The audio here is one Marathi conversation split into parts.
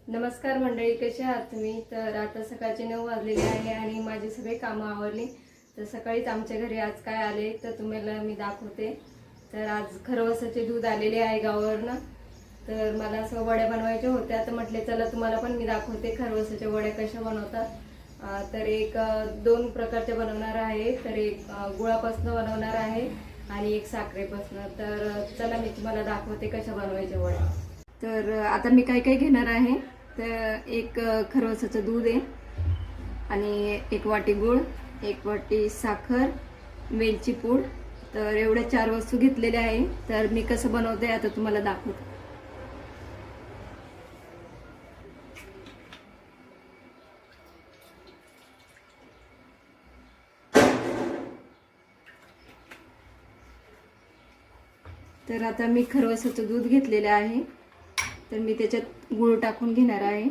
नमस्कार मंडळी, कसे आहात तुम्ही? तर आता सकाळचे 9 वाजलेले आहे आणि माझी सगळी कामं आवरली. तर सकाळीच आमच्या घरी आज काय आले तर तुम्हाला मी दाखवते. तर आज खरवसाचे दूध आलेले आहे गावावरनं. तर मला असं वड्या बनवायच्या होत्या, तर म्हटले चला तुम्हाला पण मी दाखवते खरवसाच्या वड्या कशा बनवतात. तर एक दोन प्रकारचे बनवणार आहे. तर एक गुळापासून बनवणार आहे आणि एक साखरेपासून. तर चला मी तुम्हाला दाखवते कशा बनवायच्या वड्या. तर आता मी काय काय घेणार आहे. तर एक खरवसाचं दूध आहे आणि एक वाटी गूळ, एक वाटी साखर, वेलची पूड. तर एवढ्या 4 वस्तू घेतलेल्या आहे. तर मी कसं बनवते आता तुम्हाला दाखवते. तर आता मी खरवसाचं दूध घेतलेलं आहे. तर मी त्याच्यात गूळ टाकून घेणार आहे.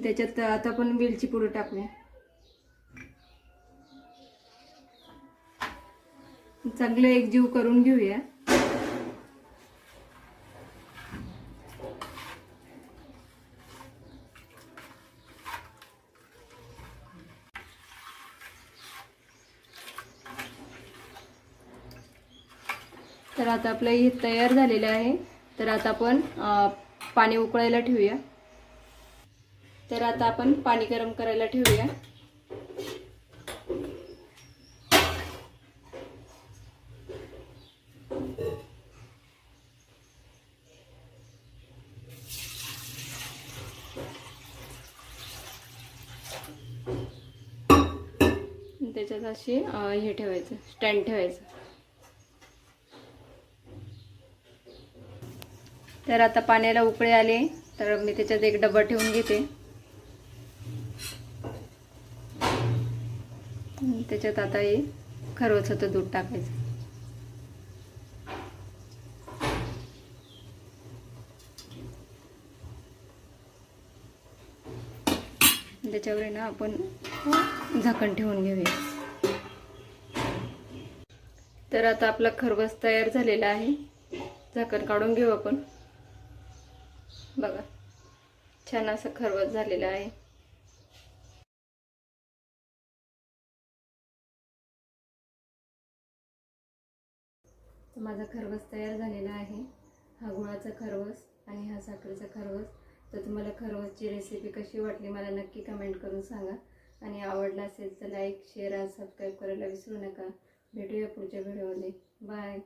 त्याच्यात आता आपण वेलची पूड टाकूया. चांगलं एकजीव करून घेऊया. तर आता आपलं हे तयार झालेलं आहे. तर आता आपण पाणी उकळायला ठेवूया. तर आता आपण पाणी गरम करायला ठेवूया. त्याच्यात अशी हे ठेवायचं, स्टँड ठेवायचं. तर आता पाण्याला उकळे आले. तर मी त्याच्यात एक डबा ठेवून घेते. त्याच्यात आता हे खरवसाचं दूध टाकायचं. त्याच्यावर ना आपण झाकण ठेवून घेऊया. तर आता आपला खरवस तयार झालेला आहे. झाकण काढून घेऊ आपण. बघा, छान असं खरवस झालेलं आहे. तर माझा खरवस तयार झालेला आहे. हा गुळाचा खरवस आणि हा साखरेचा खरवस. तर तुम्हाला खरवसची रेसिपी कशी वाटली मला नक्की कमेंट करून सांगा. आणि आवडला असेल तर लाईक, शेअर आणि सबस्क्राईब करायला विसरू नका. भेटूया पुढच्या व्हिडिओमध्ये. बाय.